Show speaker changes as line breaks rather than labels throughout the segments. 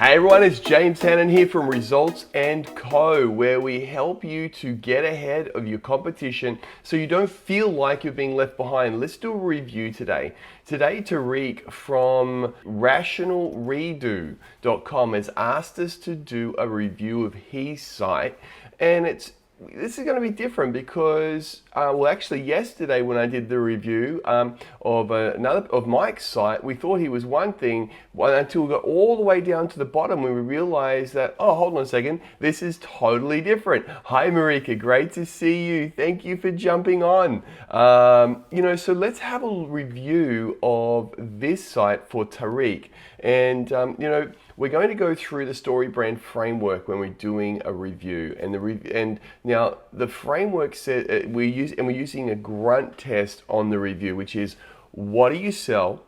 Hey everyone, it's James Hannan here from Results & Co, where we help you to get ahead of your competition so you don't feel like you're being left behind. Let's do a review today. Today, Tariq from rationalredo.com has asked us to do a review of his site, and this is going to be different because, actually yesterday when I did the review of Mike's site, we thought he was one thing until we got all the way down to the bottom when we realized that, oh, hold on a second, this is totally different. Hi Marika, great to see you. Thank you for jumping on. So let's have a and of this site for Tariq. And, we're going to go through the StoryBrand framework when we're doing a review. And now the framework says we're using a grunt test on the review, which is what do you sell?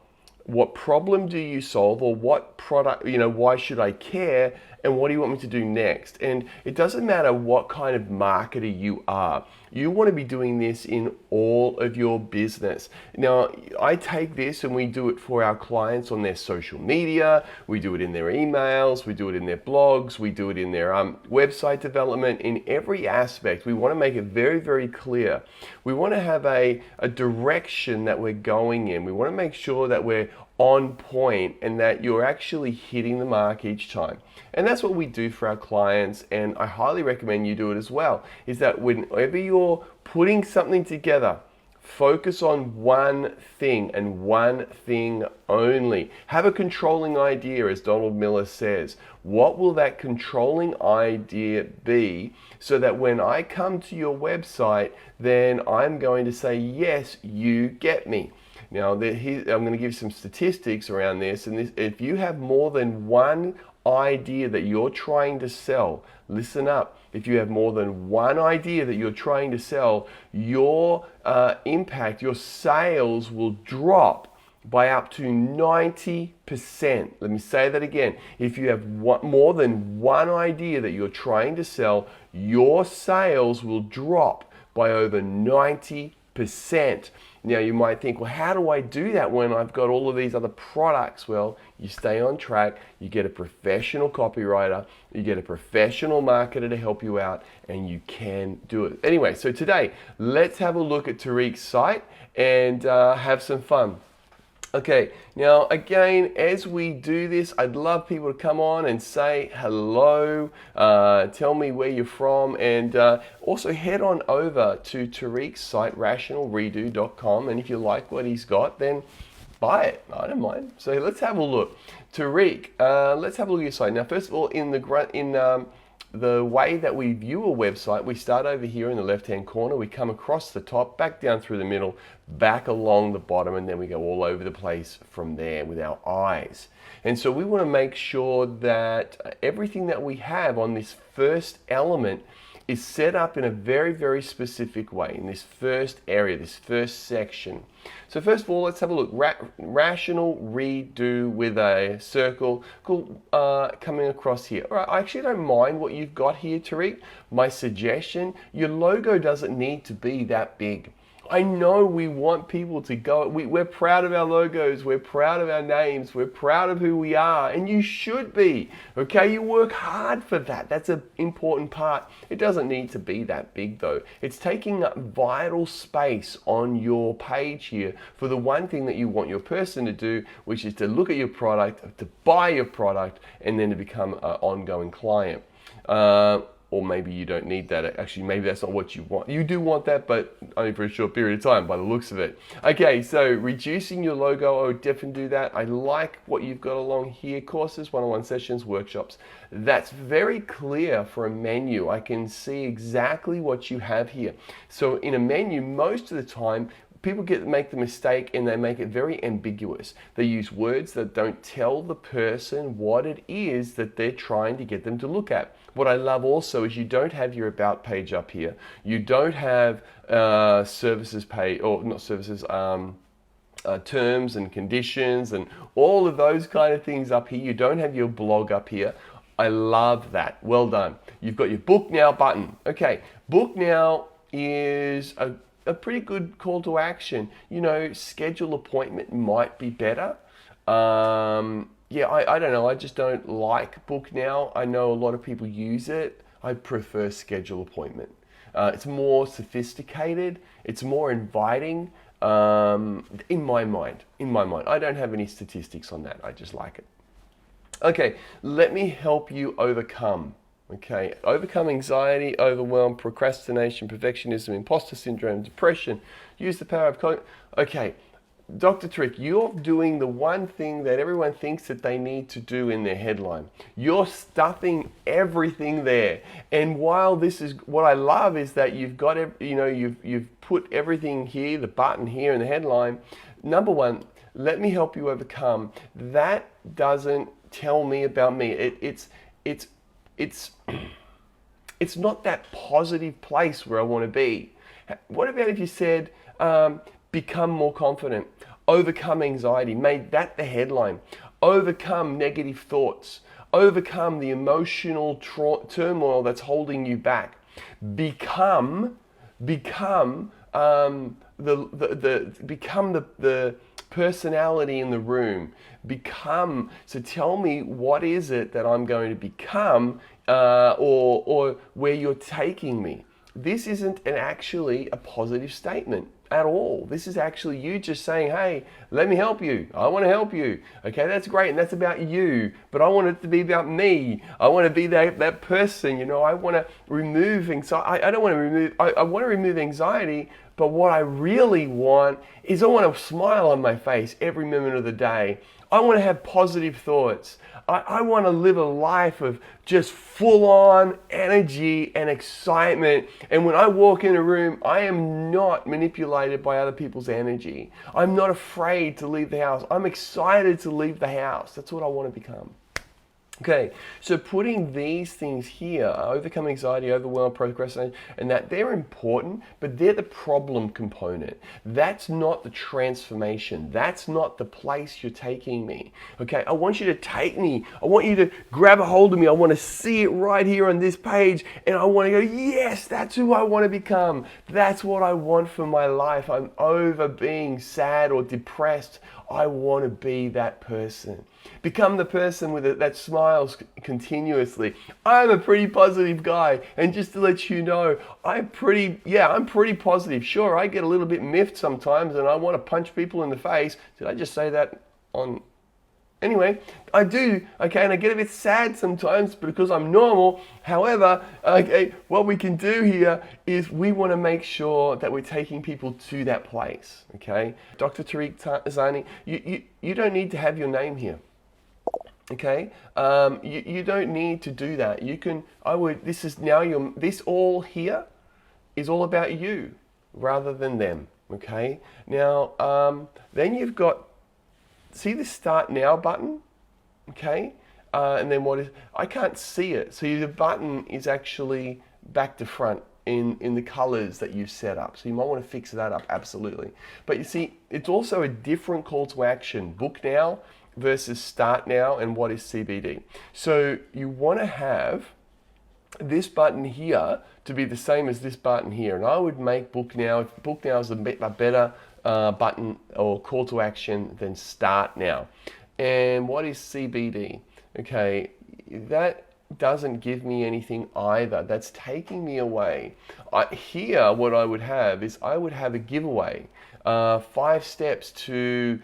What problem do you solve? Or what product, why should I care? And what do you want me to do next? And it doesn't matter what kind of marketer you are. You want to be doing this in all of your business. Now, I take this and we do it for our clients on their social media. We do it in their emails. We do it in their blogs. We do it in their website development. In every aspect, we want to make it very, very clear. We want to have a direction that we're going in. We want to make sure that we're on point and that you're actually hitting the mark each time. And that's what we do for our clients, and I highly recommend you do it as well, is that whenever you're putting something together, focus on one thing and one thing only. Have a controlling idea, as Donald Miller says. What will that controlling idea be so that when I come to your website, then I'm going to say, yes, you get me. Now, I'm going to give some statistics around this, and if you have more than one idea that you're trying to sell, listen up. If you have more than one idea that you're trying to sell, your impact, your sales will drop by up to 90%. Let me say that again. If you have more than one idea that you're trying to sell, your sales will drop by over 90%. Now you might think, well, how do I do that when I've got all of these other products? Well, you stay on track, you get a professional copywriter, you get a professional marketer to help you out, and you can do it. Anyway, so today, let's have a look at Tariq's site and have some fun. Okay, now again, as we do this, I'd love people to come on and say hello, tell me where you're from, and also head on over to Tariq's site, rationalredo.com, and if you like what he's got, then buy it. I don't mind. So let's have a look. Tariq, let's have a look at your site. Now, first of all, in the way that we view a website, we start over here in the left-hand corner, we come across the top, back down through the middle, back along the bottom, and then we go all over the place from there with our eyes. And so we want to make sure that everything that we have on this first element is set up in a very, very specific way in this first area, this first section. So first of all, let's have a look. Rational redo with a circle coming across here. All right, I actually don't mind what you've got here, Tariq. My suggestion, your logo doesn't need to be that big. I know we want people to go, we're proud of our logos, we're proud of our names, we're proud of who we are, and you should be, okay? You work hard for that. That's an important part. It doesn't need to be that big though. It's taking up vital space on your page here for the one thing that you want your person to do, which is to look at your product, to buy your product, and then to become an ongoing client. Or maybe you don't need that. Actually, maybe that's not what you want. You do want that, but only for a short period of time by the looks of it. Okay, so reducing your logo, I would definitely do that. I like what you've got along here. Courses, one-on-one sessions, workshops. That's very clear for a menu. I can see exactly what you have here. So in a menu, most of the time, people make the mistake and they make it very ambiguous. They use words that don't tell the person what it is that they're trying to get them to look at. What I love also is you don't have your about page up here. You don't have services page, or not services, terms and conditions and all of those kind of things up here. You don't have your blog up here. I love that. Well done. You've got your book now button. Okay, book now is a pretty good call to action. Schedule appointment might be better. yeah, I don't know. I just don't like Book Now. I know a lot of people use it. I prefer Schedule Appointment. It's more sophisticated. It's more inviting. In my mind, I don't have any statistics on that. I just like it. Okay, let me help you overcome. Okay, overcome anxiety, overwhelm, procrastination, perfectionism, imposter syndrome, depression. Use the power of. Okay, Dr. Trick, you're doing the one thing that everyone thinks that they need to do in their headline. You're stuffing everything there. And while this is what I love is that you've got, you've put everything here, the button here in the headline. Number one, let me help you overcome. That doesn't tell me about me. It's it's not that positive place where I want to be. What about if you said, become more confident, overcome anxiety, made that the headline, overcome negative thoughts, overcome the emotional turmoil that's holding you back, become the personality in the room. So tell me, what is it that I'm going to become, or where you're taking me. This isn't actually a positive statement at all. This is actually you just saying, hey, let me help you. I want to help you. Okay, that's great, and that's about you, but I want it to be about me. I want to be that person, I want to remove anxiety. I want to remove anxiety, but what I really want is I want a smile on my face every moment of the day. I want to have positive thoughts. I want to live a life of just full-on energy and excitement. And when I walk in a room, I am not manipulated by other people's energy. I'm not afraid to leave the house. I'm excited to leave the house. That's what I want to become. Okay, so putting these things here, overcome anxiety, overwhelm, procrastination, and that, they're important, but they're the problem component. That's not the transformation. That's not the place you're taking me. Okay, I want you to take me. I want you to grab a hold of me. I want to see it right here on this page, and I want to go, yes, that's who I want to become. That's what I want for my life. I'm over being sad or depressed. I want to be that person. Become the person that smiles continuously. I'm a pretty positive guy, and just to let you know, I'm pretty positive. Sure, I get a little bit miffed sometimes, and I want to punch people in the face. Did I just say that on? Anyway, I do, okay, and I get a bit sad sometimes because I'm normal. However, okay, what we can do here is we want to make sure that we're taking people to that place, okay? Dr. Tariq Zani, you don't need to have your name here, okay? You don't need to do that. This all here is all about you rather than them, okay? Now, then you've got, see the Start Now button, okay? And then I can't see it. So the button is actually back to front in the colors that you've set up. So you might want to fix that up, absolutely. But you see, it's also a different call to action. Book Now versus Start Now, and what is CBD. So you want to have this button here to be the same as this button here. And I would make Book Now is a better button or call to action than Start Now. And what is CBD? Okay, that doesn't give me anything either. That's taking me away. Here, what I would have is I would have a giveaway. 5 steps to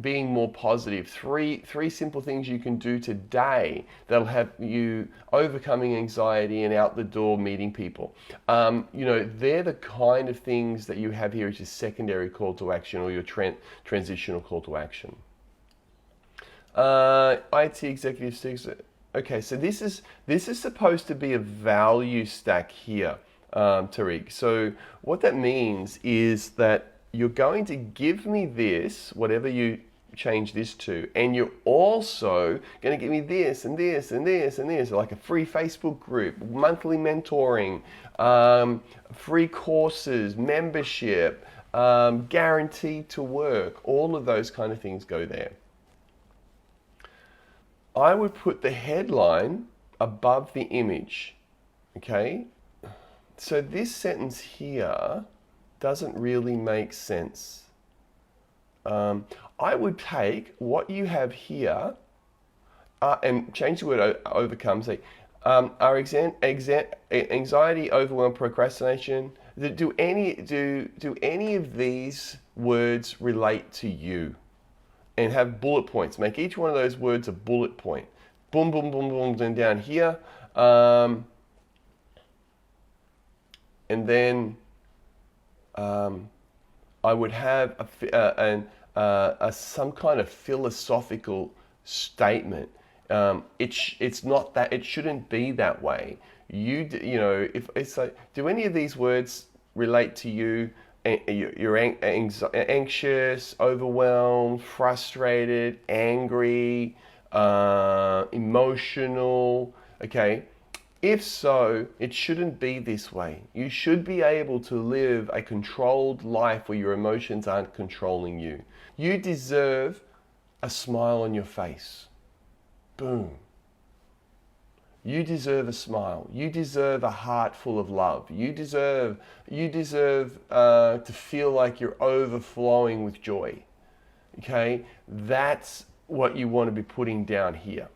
being more positive. Three simple things you can do today that'll have you overcoming anxiety and out the door meeting people. They're the kind of things that you have here as your secondary call to action or your transitional call to action. IT executive 6. Okay, so this is supposed to be a value stack here. Tariq. So what that means is that you're going to give me this, whatever you change this to, and you're also going to give me this and this and this and this, like a free Facebook group, monthly mentoring, free courses, membership, guaranteed to work. All of those kind of things go there. I would put the headline above the image, okay? So this sentence here doesn't really make sense. I would take what you have here and change the word overcome. Say, are anxiety, overwhelm, procrastination. Do any of these words relate to you? And have bullet points. Make each one of those words a bullet point. Boom, boom, boom, boom, and down here. And then I would have some kind of philosophical statement. It's not that. It shouldn't be that way. You know, if it's like, do any of these words relate to you? You're anxious, overwhelmed, frustrated, angry, emotional. Okay. If so, it shouldn't be this way. You should be able to live a controlled life where your emotions aren't controlling you. You deserve a smile on your face. Boom. You deserve a smile. You deserve a heart full of love. You deserve to feel like you're overflowing with joy. Okay? That's what you want to be putting down here.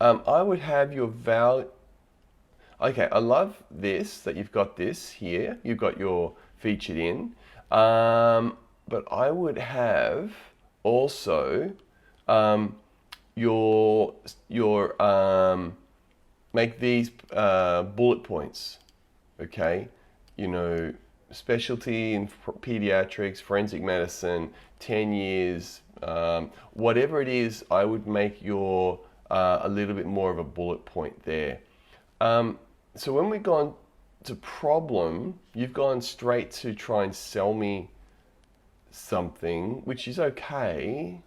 I would have your value. Okay, I love this, that you've got this here. You've got your featured in. But I would have also your make these bullet points. Okay, you know, specialty in pediatrics, forensic medicine, 10 years, whatever it is, I would make your a little bit more of a bullet point there. So when we've gone to problem, you've gone straight to try and sell me something, which is okay.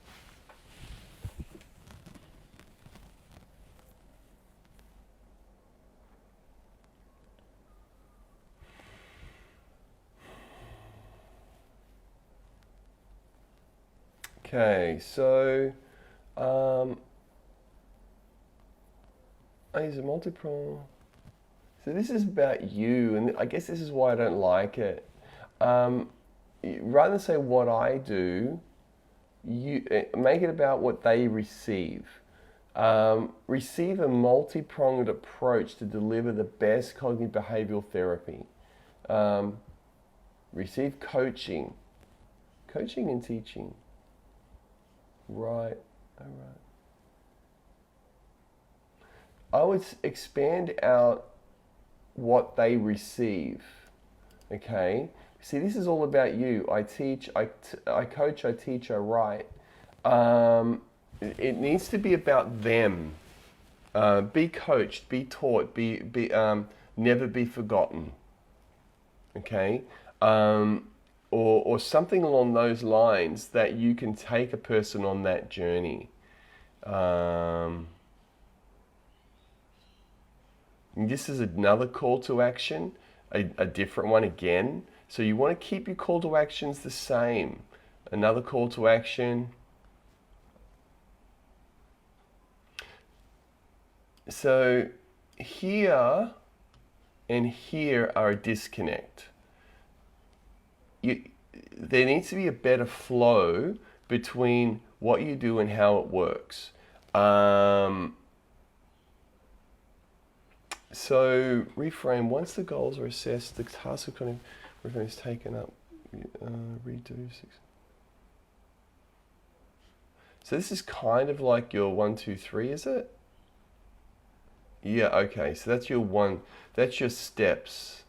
Okay, so I use a multi-prong. So this is about you, and I guess this is why I don't like it. Rather than say what I do, you make it about what they receive. Receive a multi-pronged approach to deliver the best cognitive behavioral therapy. Receive coaching and teaching. Right, all right. I would expand out what they receive. Okay. See, this is all about you. I teach, I coach, I teach, I write. It needs to be about them. Be coached, be taught, never be forgotten. Okay. Or something along those lines that you can take a person on that journey. This is another call to action, a different one again. So you want to keep your call to actions the same. Another call to action. So here and here are a disconnect. There needs to be a better flow between what you do and how it works. So reframe, once the goals are assessed, the task of cognitive reframe is taken up, redo 6. So this is kind of like your 1, 2, 3, is it? Yeah, okay, so that's your steps.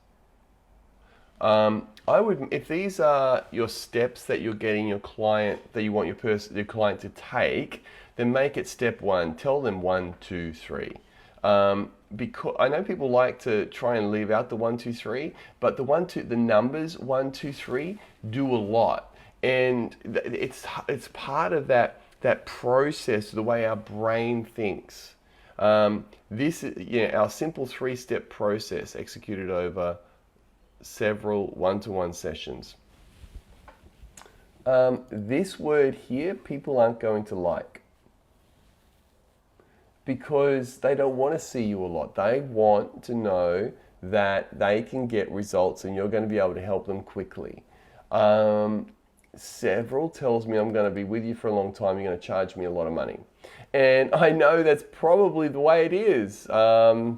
I would, if these are your steps that you're getting your client, that you want your client to take, then make it step 1. Tell them 1, 2, 3. Because I know people like to try and leave out the 1, 2, 3, but the numbers 1, 2, 3 do a lot, and it's part of that process, the way our brain thinks. This is our simple 3-step process executed over several one-to-one sessions. This word here, people aren't going to like, because they don't want to see you a lot. They want to know that they can get results and you're going to be able to help them quickly. Several tells me I'm going to be with you for a long time, you're going to charge me a lot of money. And I know that's probably the way it is, but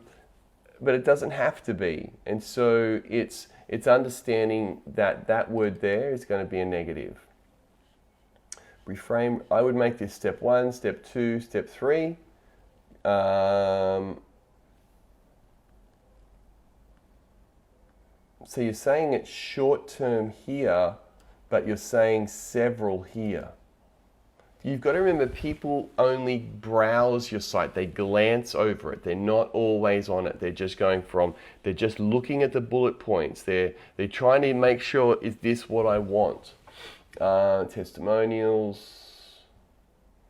it doesn't have to be. And so it's understanding that that word there is going to be a negative. Reframe, I would make this step 1, step 2, step 3. So you're saying it's short term here, but you're saying several here. You've got to remember, people only browse your site. They glance over it. They're not always on it. They're just they're just looking at the bullet points. They're trying to make sure, is this what I want? Testimonials,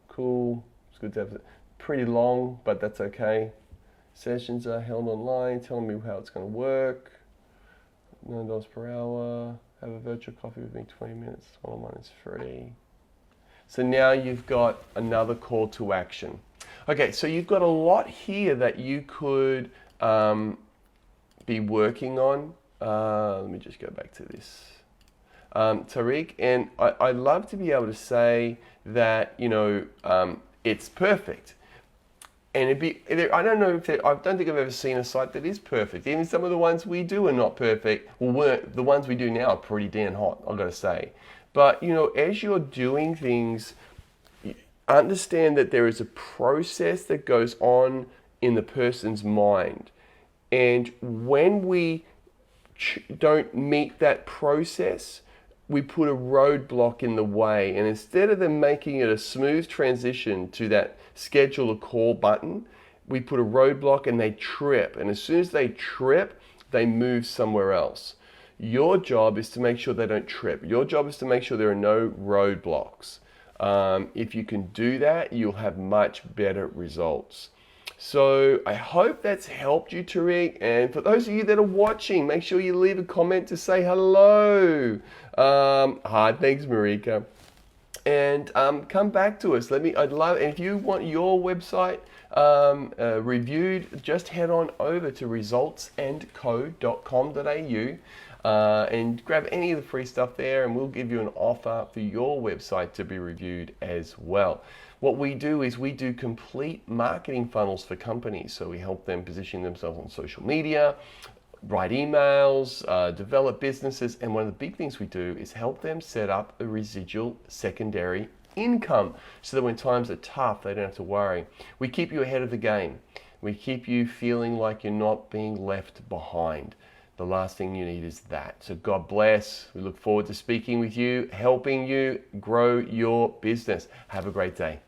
cool. It's good to have it. Pretty long, but that's okay. Sessions are held online, telling me how it's going to work. $9 per hour. Have a virtual coffee with me, 20 minutes. One-on-one is free. So now you've got another call to action. Okay, so you've got a lot here that you could be working on. Let me just go back to this. Tariq, and I'd love to be able to say that, it's perfect. And I don't know if I don't think I've ever seen a site that is perfect. Even some of the ones we do are not perfect. Well, the ones we do now are pretty damn hot, I've got to say. But, as you're doing things, understand that there is a process that goes on in the person's mind. And when we don't meet that process, we put a roadblock in the way. And instead of them making it a smooth transition to that schedule a call button, we put a roadblock and they trip. And as soon as they trip, they move somewhere else. Your job is to make sure they don't trip. Your job is to make sure there are no roadblocks. If you can do that, you'll have much better results. So I hope that's helped you, Tariq. And for those of you that are watching, make sure you leave a comment to say hello. Hi, thanks, Marika. And come back to us. I'd love, and if you want your website reviewed, just head on over to resultsandco.com.au and grab any of the free stuff there, and we'll give you an offer for your website to be reviewed as well. What we do is we do complete marketing funnels for companies. So we help them position themselves on social media, write emails, develop businesses. And one of the big things we do is help them set up a residual secondary income so that when times are tough, they don't have to worry. We keep you ahead of the game. We keep you feeling like you're not being left behind. The last thing you need is that. So God bless. We look forward to speaking with you, helping you grow your business. Have a great day.